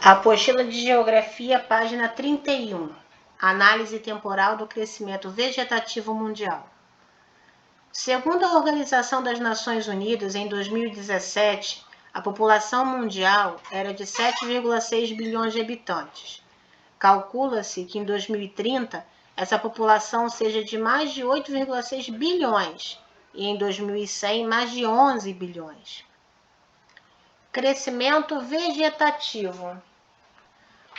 Apostila de Geografia, página 31. Análise temporal do crescimento vegetativo mundial. Segundo a Organização das Nações Unidas, em 2017, a população mundial era de 7,6 bilhões de habitantes. Calcula-se que em 2030 essa população seja de mais de 8,6 bilhões e em 2100 mais de 11 bilhões. Crescimento vegetativo.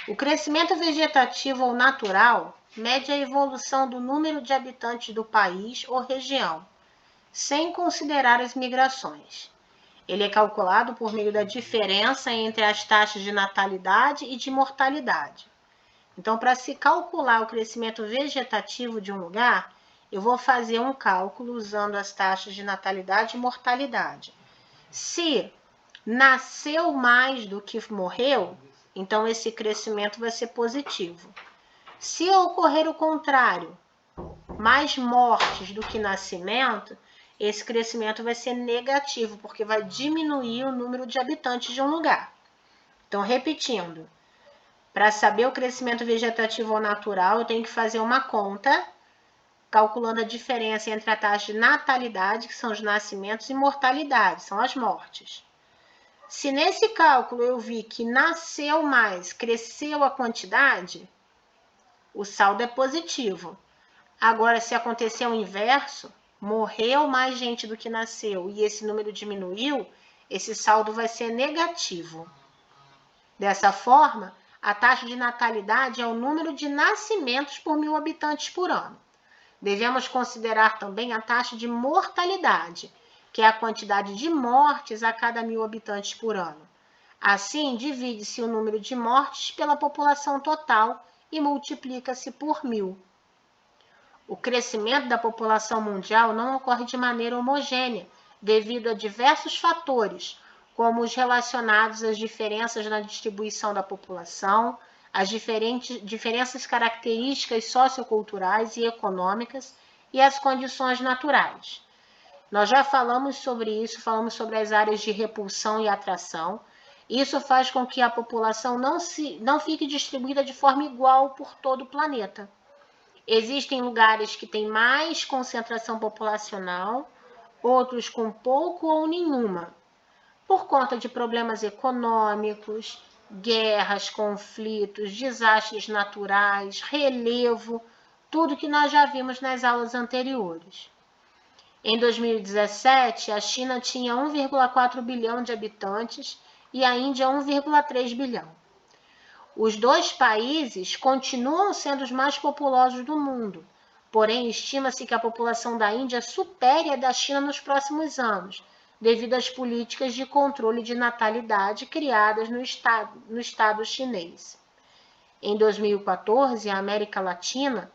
O crescimento vegetativo ou natural mede a evolução do número de habitantes do país ou região, sem considerar as migrações. Ele é calculado por meio da diferença entre as taxas de natalidade e de mortalidade. Então, para se calcular o crescimento vegetativo de um lugar, eu vou fazer um cálculo usando as taxas de natalidade e mortalidade. Se nasceu mais do que morreu, então esse crescimento vai ser positivo. Se ocorrer o contrário, mais mortes do que nascimento, esse crescimento vai ser negativo, porque vai diminuir o número de habitantes de um lugar. Então, repetindo, para saber o crescimento vegetativo ou natural, eu tenho que fazer uma conta, calculando a diferença entre a taxa de natalidade, que são os nascimentos, e mortalidade, são as mortes. Se nesse cálculo eu vi que nasceu mais, cresceu a quantidade, o saldo é positivo. Agora, se acontecer o inverso, morreu mais gente do que nasceu e esse número diminuiu, esse saldo vai ser negativo. Dessa forma, a taxa de natalidade é o número de nascimentos por 1.000 habitantes por ano. Devemos considerar também a taxa de mortalidade, que é a quantidade de mortes a cada 1.000 habitantes por ano. Assim, divide-se o número de mortes pela população total e multiplica-se por 1.000. O crescimento da população mundial não ocorre de maneira homogênea, devido a diversos fatores, como os relacionados às diferenças na distribuição da população, as diferenças características socioculturais e econômicas e as condições naturais. Nós já falamos sobre isso, falamos sobre as áreas de repulsão e atração. Isso faz com que a população não fique distribuída de forma igual por todo o planeta. Existem lugares que têm mais concentração populacional, outros com pouco ou nenhuma, por conta de problemas econômicos, guerras, conflitos, desastres naturais, relevo, tudo que nós já vimos nas aulas anteriores. Em 2017, a China tinha 1,4 bilhão de habitantes e a Índia 1,3 bilhão. Os dois países continuam sendo os mais populosos do mundo, porém estima-se que a população da Índia supere a da China nos próximos anos, devido às políticas de controle de natalidade criadas no Estado chinês. Em 2014, a América Latina,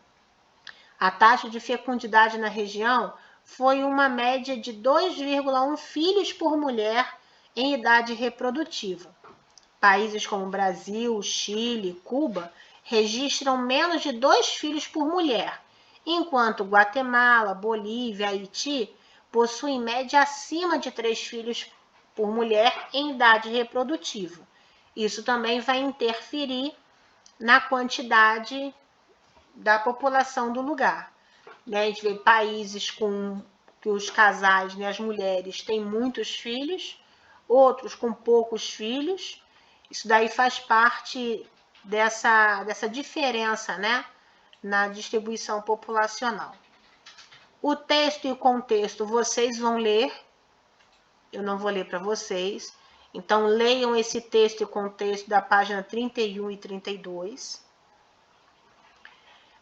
a taxa de fecundidade na região foi uma média de 2,1 filhos por mulher em idade reprodutiva. Países como Brasil, Chile, Cuba registram menos de 2 filhos por mulher, enquanto Guatemala, Bolívia e Haiti possuem média acima de 3 filhos por mulher em idade reprodutiva. Isso também vai interferir na quantidade da população do lugar. A gente vê países com que os casais, as mulheres, têm muitos filhos, outros com poucos filhos. Isso daí faz parte dessa diferença, na distribuição populacional. O texto e o contexto vocês vão ler, eu não vou ler para vocês. Então, leiam esse texto e contexto da página 31 e 32.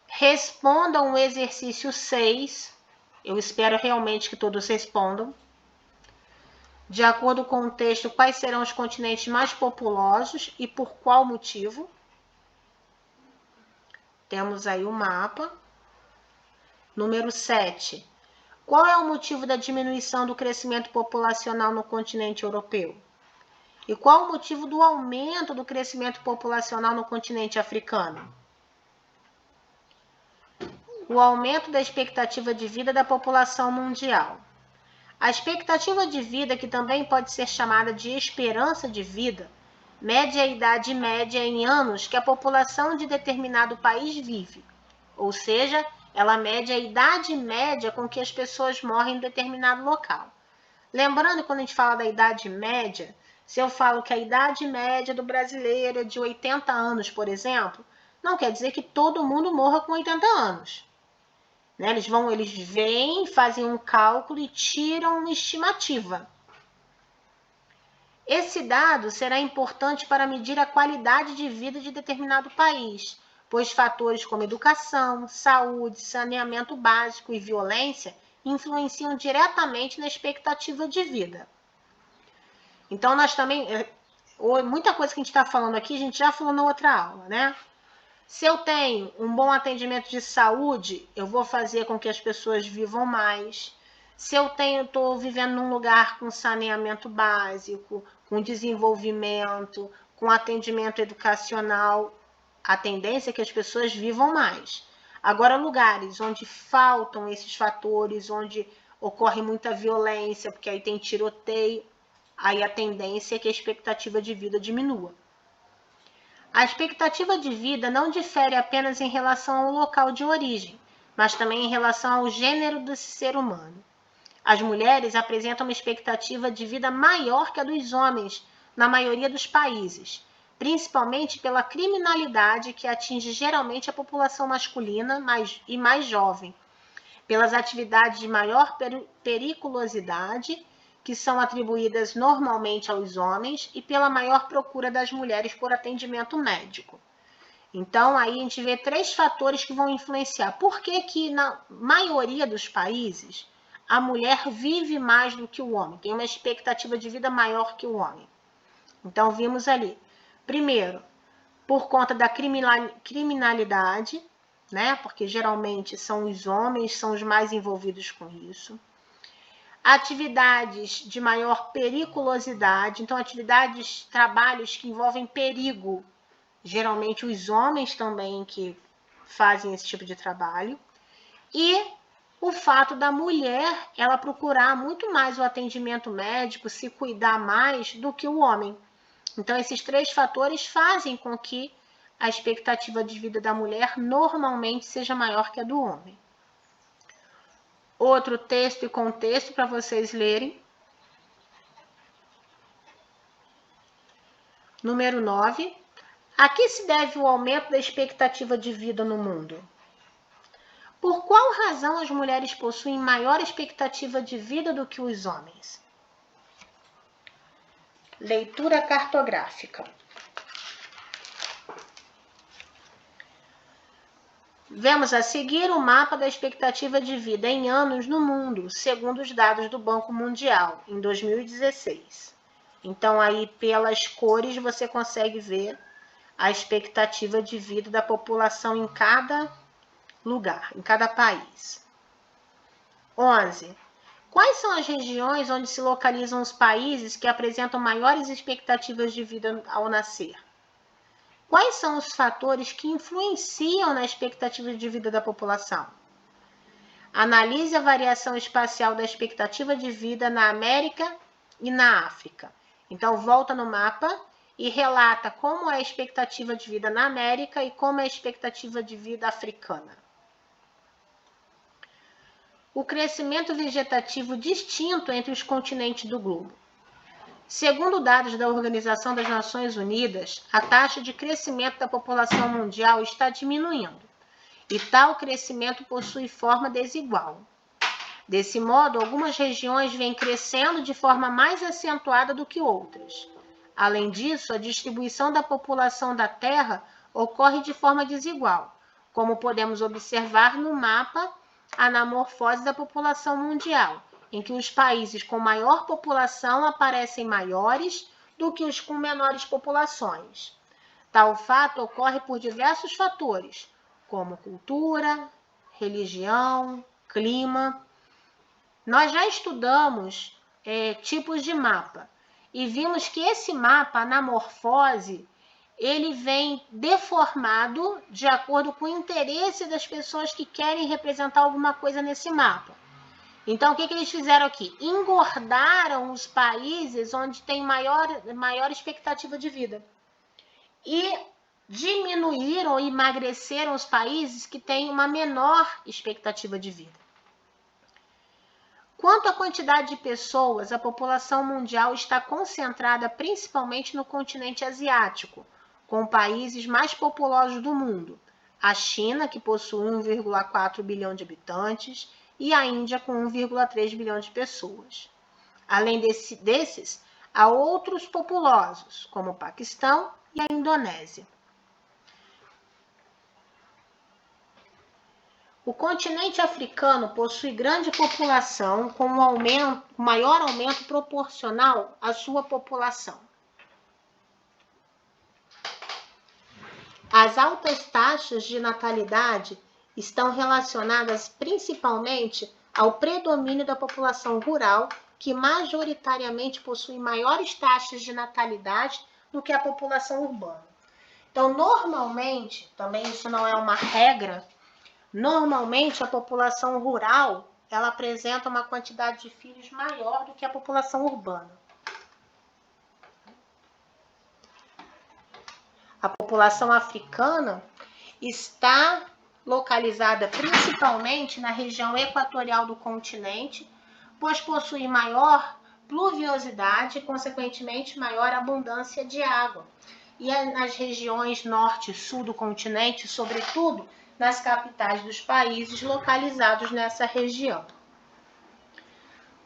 Respondam o exercício 6. Eu espero realmente que todos respondam. De acordo com o texto, quais serão os continentes mais populosos e por qual motivo? Temos aí o mapa. Número 7. Qual é o motivo da diminuição do crescimento populacional no continente europeu? E qual o motivo do aumento do crescimento populacional no continente africano? O aumento da expectativa de vida da população mundial. A expectativa de vida, que também pode ser chamada de esperança de vida, mede a idade média em anos que a população de determinado país vive, ou seja, ela mede a idade média com que as pessoas morrem em determinado local. Lembrando que quando a gente fala da idade média, se eu falo que a idade média do brasileiro é de 80 anos, por exemplo, não quer dizer que todo mundo morra com 80 anos. Né? Eles vêm, fazem um cálculo e tiram uma estimativa. Esse dado será importante para medir a qualidade de vida de determinado país, pois fatores como educação, saúde, saneamento básico e violência influenciam diretamente na expectativa de vida. Então, nós também, muita coisa que a gente está falando aqui, a gente já falou na outra aula, né? Se eu tenho um bom atendimento de saúde, eu vou fazer com que as pessoas vivam mais. Se eu estou vivendo num lugar com saneamento básico, com desenvolvimento, com atendimento educacional, a tendência é que as pessoas vivam mais. Agora, lugares onde faltam esses fatores, onde ocorre muita violência, porque aí tem tiroteio, aí a tendência é que a expectativa de vida diminua. A expectativa de vida não difere apenas em relação ao local de origem, mas também em relação ao gênero desse ser humano. As mulheres apresentam uma expectativa de vida maior que a dos homens na maioria dos países, principalmente pela criminalidade que atinge geralmente a população masculina e mais jovem, pelas atividades de maior periculosidade que são atribuídas normalmente aos homens e pela maior procura das mulheres por atendimento médico. Então, aí a gente vê 3 fatores que vão influenciar. Por que que na maioria dos países a mulher vive mais do que o homem? Tem uma expectativa de vida maior que o homem. Então, vimos ali. Primeiro, por conta da criminalidade, né? Porque geralmente são os homens, são os mais envolvidos com isso. Atividades de maior periculosidade, então trabalhos que envolvem perigo, geralmente os homens também que fazem esse tipo de trabalho, e o fato da mulher ela procurar muito mais o atendimento médico, se cuidar mais do que o homem. Então, esses 3 fatores fazem com que a expectativa de vida da mulher normalmente seja maior que a do homem. Outro texto e contexto para vocês lerem. Número 9. A que se deve o aumento da expectativa de vida no mundo? Por qual razão as mulheres possuem maior expectativa de vida do que os homens? Leitura cartográfica. Vemos a seguir o mapa da expectativa de vida em anos no mundo, segundo os dados do Banco Mundial, em 2016. Então, aí, pelas cores, você consegue ver a expectativa de vida da população em cada lugar, em cada país. 11. Quais são as regiões onde se localizam os países que apresentam maiores expectativas de vida ao nascer? Quais são os fatores que influenciam na expectativa de vida da população? Analise a variação espacial da expectativa de vida na América e na África. Então, volta no mapa e relata como é a expectativa de vida na América e como é a expectativa de vida africana. O crescimento vegetativo distinto entre os continentes do globo. Segundo dados da Organização das Nações Unidas, a taxa de crescimento da população mundial está diminuindo, e tal crescimento possui forma desigual. Desse modo, algumas regiões vêm crescendo de forma mais acentuada do que outras. Além disso, a distribuição da população da Terra ocorre de forma desigual, como podemos observar no mapa anamorfose da população mundial, em que os países com maior população aparecem maiores do que os com menores populações. Tal fato ocorre por diversos fatores, como cultura, religião, clima. Nós já estudamos tipos de mapa e vimos que esse mapa, anamorfose, ele vem deformado de acordo com o interesse das pessoas que querem representar alguma coisa nesse mapa. Então, o que eles fizeram aqui? Engordaram os países onde tem maior expectativa de vida. E diminuíram ou emagreceram os países que têm uma menor expectativa de vida. Quanto à quantidade de pessoas, a população mundial está concentrada principalmente no continente asiático, com países mais populosos do mundo. A China, que possui 1,4 bilhão de habitantes, e a Índia, com 1,3 bilhão de pessoas. Além desses, há outros populosos, como o Paquistão e a Indonésia. O continente africano possui grande população, com maior aumento proporcional à sua população. As altas taxas de natalidade estão relacionadas principalmente ao predomínio da população rural, que majoritariamente possui maiores taxas de natalidade do que a população urbana. Então, normalmente, também isso não é uma regra, normalmente a população rural, ela apresenta uma quantidade de filhos maior do que a população urbana. A população africana está localizada principalmente na região equatorial do continente, pois possui maior pluviosidade e, consequentemente, maior abundância de água. E nas regiões norte e sul do continente, sobretudo nas capitais dos países localizados nessa região.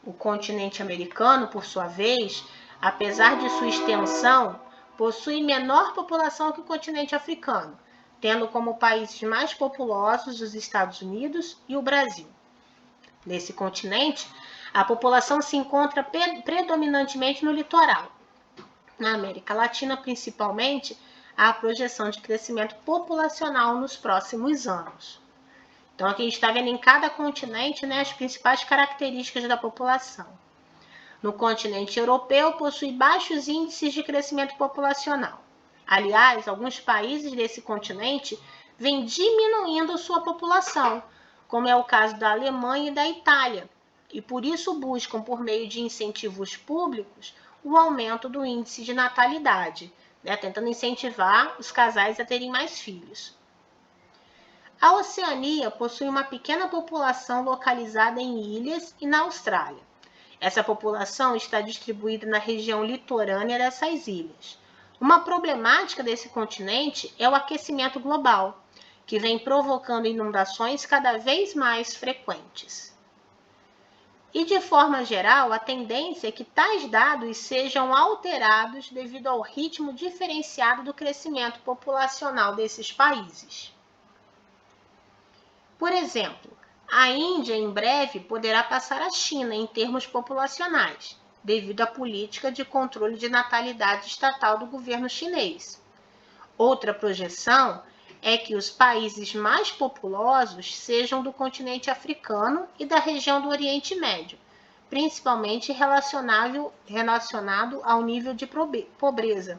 O continente americano, por sua vez, apesar de sua extensão, possui menor população que o continente africano, tendo como países mais populosos os Estados Unidos e o Brasil. Nesse continente, a população se encontra predominantemente no litoral. Na América Latina, principalmente, há projeção de crescimento populacional nos próximos anos. Então, aqui a gente está vendo em cada continente, né, as principais características da população. No continente europeu, possui baixos índices de crescimento populacional. Aliás, alguns países desse continente vêm diminuindo sua população, como é o caso da Alemanha e da Itália, e por isso buscam, por meio de incentivos públicos, o aumento do índice de natalidade, né, tentando incentivar os casais a terem mais filhos. A Oceania possui uma pequena população localizada em ilhas e na Austrália. Essa população está distribuída na região litorânea dessas ilhas. Uma problemática desse continente é o aquecimento global, que vem provocando inundações cada vez mais frequentes. E, de forma geral, a tendência é que tais dados sejam alterados devido ao ritmo diferenciado do crescimento populacional desses países. Por exemplo, a Índia, em breve, poderá passar a China em termos populacionais, devido à política de controle de natalidade estatal do governo chinês. Outra projeção é que os países mais populosos sejam do continente africano e da região do Oriente Médio, principalmente relacionado ao nível de pobreza,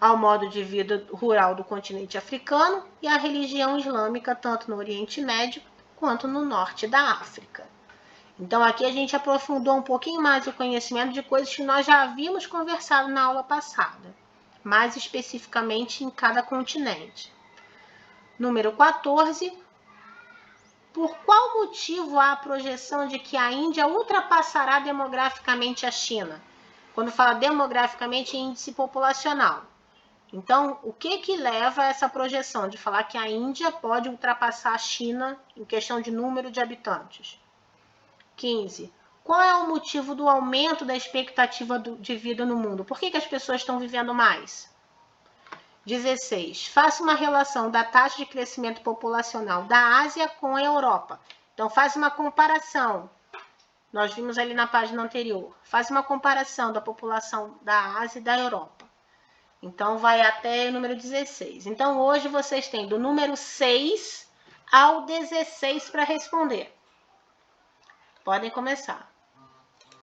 ao modo de vida rural do continente africano e à religião islâmica, tanto no Oriente Médio quanto no norte da África. Então, aqui a gente aprofundou um pouquinho mais o conhecimento de coisas que nós já havíamos conversado na aula passada, mais especificamente em cada continente. Número 14. Por qual motivo há a projeção de que a Índia ultrapassará demograficamente a China? Quando fala demograficamente, índice populacional. Então, o que leva a essa projeção de falar que a Índia pode ultrapassar a China em questão de número de habitantes? 15. Qual é o motivo do aumento da expectativa de vida no mundo? Por que as pessoas estão vivendo mais? 16. Faça uma relação da taxa de crescimento populacional da Ásia com a Europa. Então, faz uma comparação. Nós vimos ali na página anterior. Faz uma comparação da população da Ásia e da Europa. Então, vai até o número 16. Então, hoje vocês têm do número 6 ao 16 para responder. Podem começar.